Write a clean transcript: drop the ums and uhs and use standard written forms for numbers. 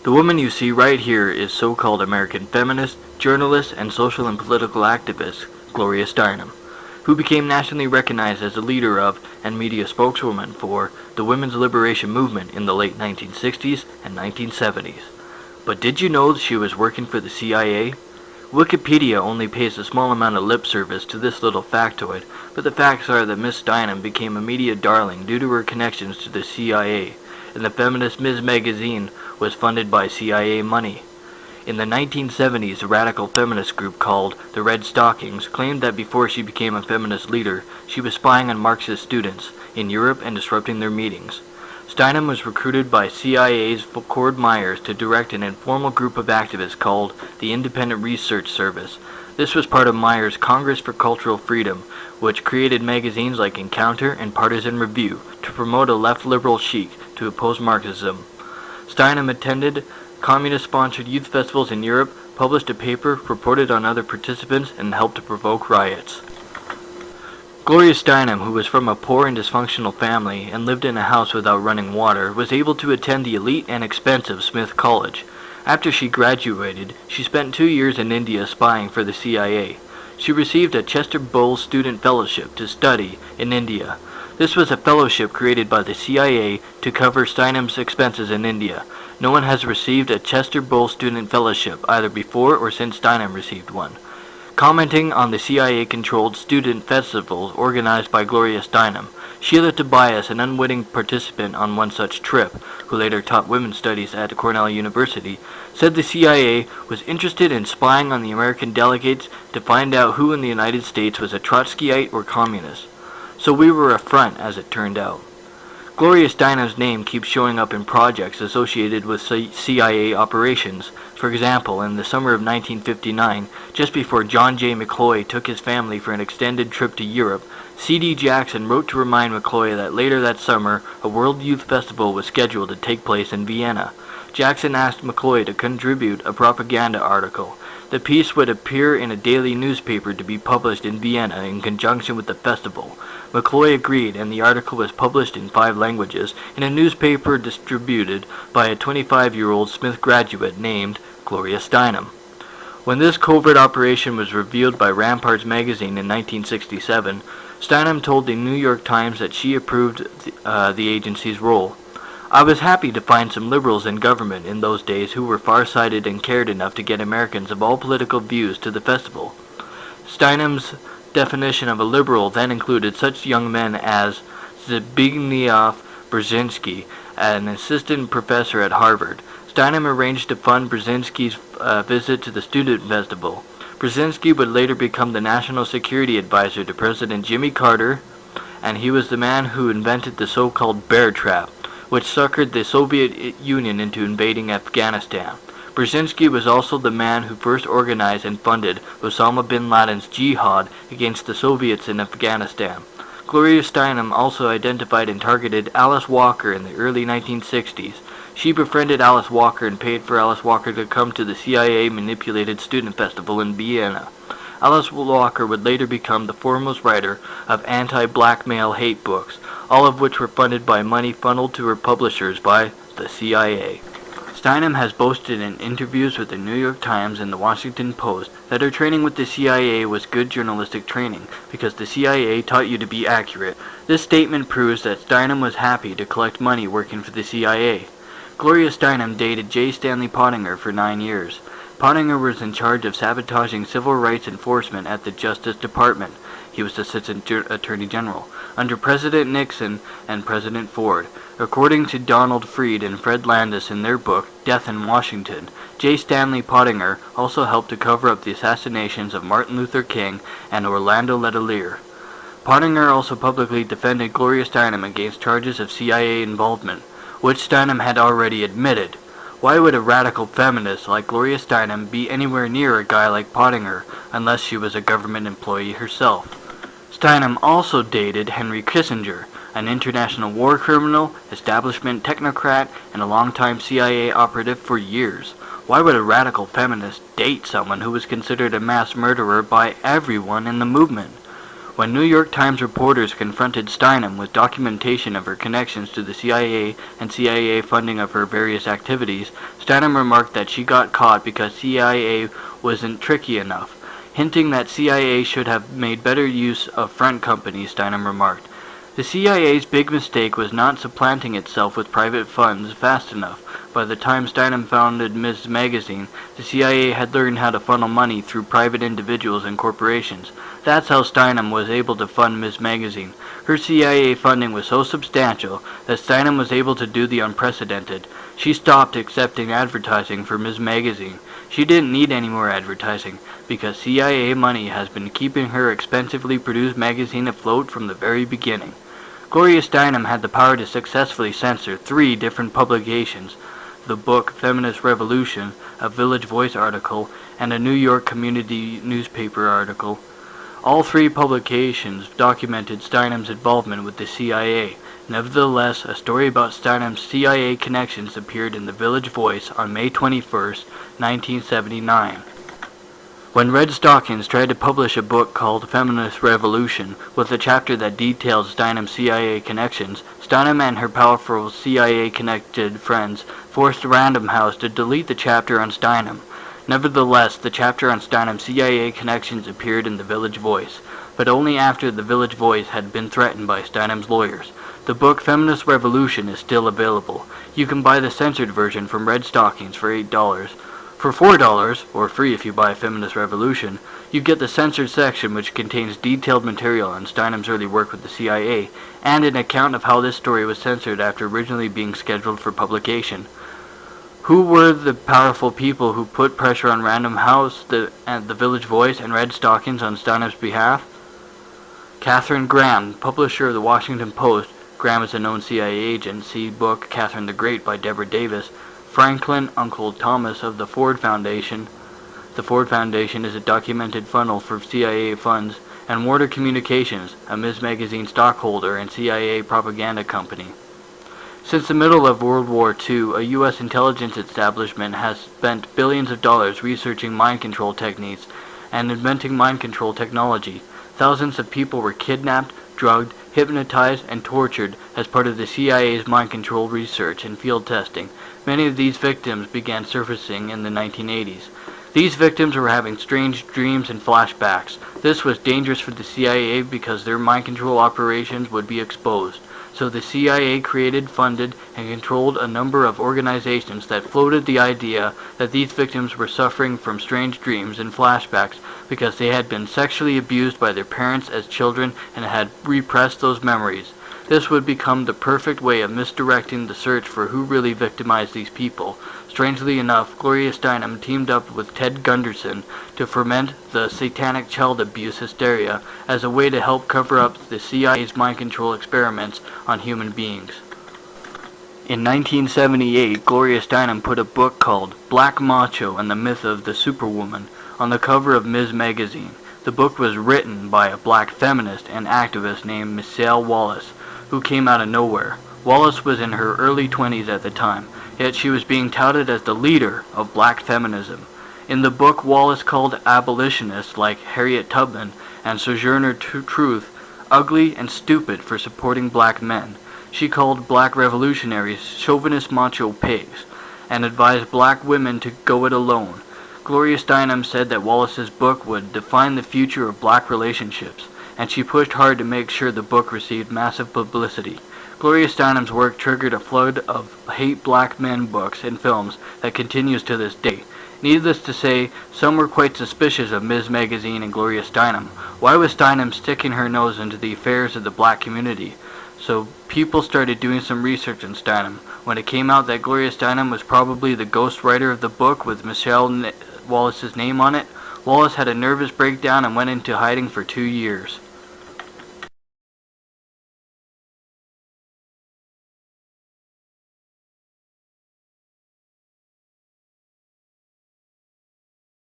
The woman you see right here is so-called American feminist, journalist, and social and political activist Gloria Steinem, who became nationally recognized as a leader of and media spokeswoman for the women's liberation movement in the late 1960s and 1970s. But did you know she was working for the CIA? Wikipedia only pays a small amount of lip service to this little factoid, but the facts are that Miss Steinem became a media darling due to her connections to the CIA, and the feminist Ms. Magazine was funded by CIA money. In the 1970s, a radical feminist group called the Red Stockings claimed that before she became a feminist leader, she was spying on Marxist students in Europe and disrupting their meetings. Steinem was recruited by CIA's Cord Myers to direct an informal group of activists called the Independent Research Service. This was part of Myers' Congress for Cultural Freedom, which created magazines like Encounter and Partisan Review to promote a left-liberal chic to oppose Marxism. Steinem attended communist-sponsored youth festivals in Europe, published a paper, reported on other participants, and helped to provoke riots. Gloria Steinem, who was from a poor and dysfunctional family and lived in a house without running water, was able to attend the elite and expensive Smith College. After she graduated, she spent 2 years in India spying for the CIA. She received a Chester Bowles Student Fellowship to study in India. This was a fellowship created by the CIA to cover Steinem's expenses in India. No one has received a Chester Bowles Student Fellowship either before or since Steinem received one. Commenting on the CIA-controlled student festivals organized by Gloria Steinem, Sheila Tobias, an unwitting participant on one such trip, who later taught women's studies at Cornell University, said the CIA was interested in spying on the American delegates to find out who in the United States was a Trotskyite or communist. So we were a front, as it turned out. Gloria Steinem's name keeps showing up in projects associated with CIA operations. For example, in the summer of 1959, just before John J. McCloy took his family for an extended trip to Europe, C.D. Jackson wrote to remind McCloy that later that summer, a World Youth Festival was scheduled to take place in Vienna. Jackson asked McCloy to contribute a propaganda article. The piece would appear in a daily newspaper to be published in Vienna in conjunction with the festival. McCloy agreed, and the article was published in 5 languages in a newspaper distributed by a 25-year-old Smith graduate named Gloria Steinem. When this covert operation was revealed by Ramparts magazine in 1967, Steinem told the New York Times that she approved the agency's role. I was happy to find some liberals in government in those days who were far-sighted and cared enough to get Americans of all political views to the festival. Steinem's definition of a liberal then included such young men as Zbigniew Brzezinski, an assistant professor at Harvard. Steinem arranged to fund Brzezinski's visit to the student festival. Brzezinski would later become the national security advisor to President Jimmy Carter, and he was the man who invented the so-called bear trap, which suckered the Soviet Union into invading Afghanistan. Brzezinski was also the man who first organized and funded Osama bin Laden's jihad against the Soviets in Afghanistan. Gloria Steinem also identified and targeted Alice Walker in the early 1960s. She befriended Alice Walker and paid for Alice Walker to come to the CIA-manipulated student festival in Vienna. Alice Walker would later become the foremost writer of anti-blackmail hate books, all of which were funded by money funneled to her publishers by the CIA. Steinem has boasted in interviews with the New York Times and the Washington Post that her training with the CIA was good journalistic training because the CIA taught you to be accurate. This statement proves that Steinem was happy to collect money working for the CIA. Gloria Steinem dated J. Stanley Pottinger for 9 years. Pottinger was in charge of sabotaging civil rights enforcement at the Justice Department. He was Assistant Attorney General under President Nixon and President Ford. According to Donald Freed and Fred Landis in their book, Death in Washington, J. Stanley Pottinger also helped to cover up the assassinations of Martin Luther King and Orlando Letelier. Pottinger also publicly defended Gloria Steinem against charges of CIA involvement, which Steinem had already admitted. Why would a radical feminist like Gloria Steinem be anywhere near a guy like Pottinger unless she was a government employee herself? Steinem also dated Henry Kissinger, an international war criminal, establishment technocrat, and a longtime CIA operative for years. Why would a radical feminist date someone who was considered a mass murderer by everyone in the movement? When New York Times reporters confronted Steinem with documentation of her connections to the CIA and CIA funding of her various activities, Steinem remarked that she got caught because CIA wasn't tricky enough. Hinting that CIA should have made better use of front companies, Steinem remarked, "The CIA's big mistake was not supplanting itself with private funds fast enough. By the time Steinem founded Ms. Magazine, the CIA had learned how to funnel money through private individuals and corporations. That's how Steinem was able to fund Ms. Magazine. Her CIA funding was so substantial that Steinem was able to do the unprecedented. She stopped accepting advertising for Ms. Magazine. She didn't need any more advertising, because CIA money has been keeping her expensively produced magazine afloat from the very beginning." Gloria Steinem had the power to successfully censor 3 different publications: the book Feminist Revolution, a Village Voice article, and a New York community newspaper article. All 3 publications documented Steinem's involvement with the CIA. Nevertheless, a story about Steinem's CIA connections appeared in the Village Voice on May 21, 1979. When Red Stockings tried to publish a book called Feminist Revolution with a chapter that detailed Steinem's CIA connections, Steinem and her powerful CIA-connected friends forced Random House to delete the chapter on Steinem. Nevertheless, the chapter on Steinem's CIA connections appeared in the Village Voice, but only after the Village Voice had been threatened by Steinem's lawyers. The book Feminist Revolution is still available. You can buy the censored version from Red Stockings for $8. For $4, or free if you buy Feminist Revolution, you get the censored section, which contains detailed material on Steinem's early work with the CIA, and an account of how this story was censored after originally being scheduled for publication. Who were the powerful people who put pressure on Random House, the Village Voice, and Red Stockings on Steinem's behalf? Katharine Graham, publisher of the Washington Post. Graham is a known CIA agent. See book Catherine the Great by Deborah Davis. Franklin Uncle Thomas of the Ford Foundation. The Ford Foundation is a documented funnel for CIA funds. And Warner Communications, a Ms. Magazine stockholder and CIA propaganda company. Since the middle of World War II, a U.S. intelligence establishment has spent billions of dollars researching mind control techniques and inventing mind control technology. Thousands of people were kidnapped, drugged, hypnotized, and tortured as part of the CIA's mind control research and field testing. Many of these victims began surfacing in the 1980s. These victims were having strange dreams and flashbacks. This was dangerous for the CIA because their mind control operations would be exposed. So the CIA created, funded, and controlled a number of organizations that floated the idea that these victims were suffering from strange dreams and flashbacks because they had been sexually abused by their parents as children and had repressed those memories. This would become the perfect way of misdirecting the search for who really victimized these people. Strangely enough, Gloria Steinem teamed up with Ted Gunderson to foment the satanic child abuse hysteria as a way to help cover up the CIA's mind control experiments on human beings. In 1978, Gloria Steinem put a book called Black Macho and the Myth of the Superwoman on the cover of Ms. Magazine. The book was written by a black feminist and activist named Michelle Wallace, who came out of nowhere. Wallace was in her early 20s at the time, yet she was being touted as the leader of black feminism. In the book, Wallace called abolitionists like Harriet Tubman and Sojourner Truth ugly and stupid for supporting black men. She called black revolutionaries chauvinist macho pigs and advised black women to go it alone. Gloria Steinem said that Wallace's book would define the future of black relationships, and she pushed hard to make sure the book received massive publicity. Gloria Steinem's work triggered a flood of hate black men books and films that continues to this day. Needless to say, some were quite suspicious of Ms. Magazine and Gloria Steinem. Why was Steinem sticking her nose into the affairs of the black community? So people started doing some research on Steinem. When it came out that Gloria Steinem was probably the ghostwriter of the book with Michelle Wallace's name on it, Wallace had a nervous breakdown and went into hiding for 2 years.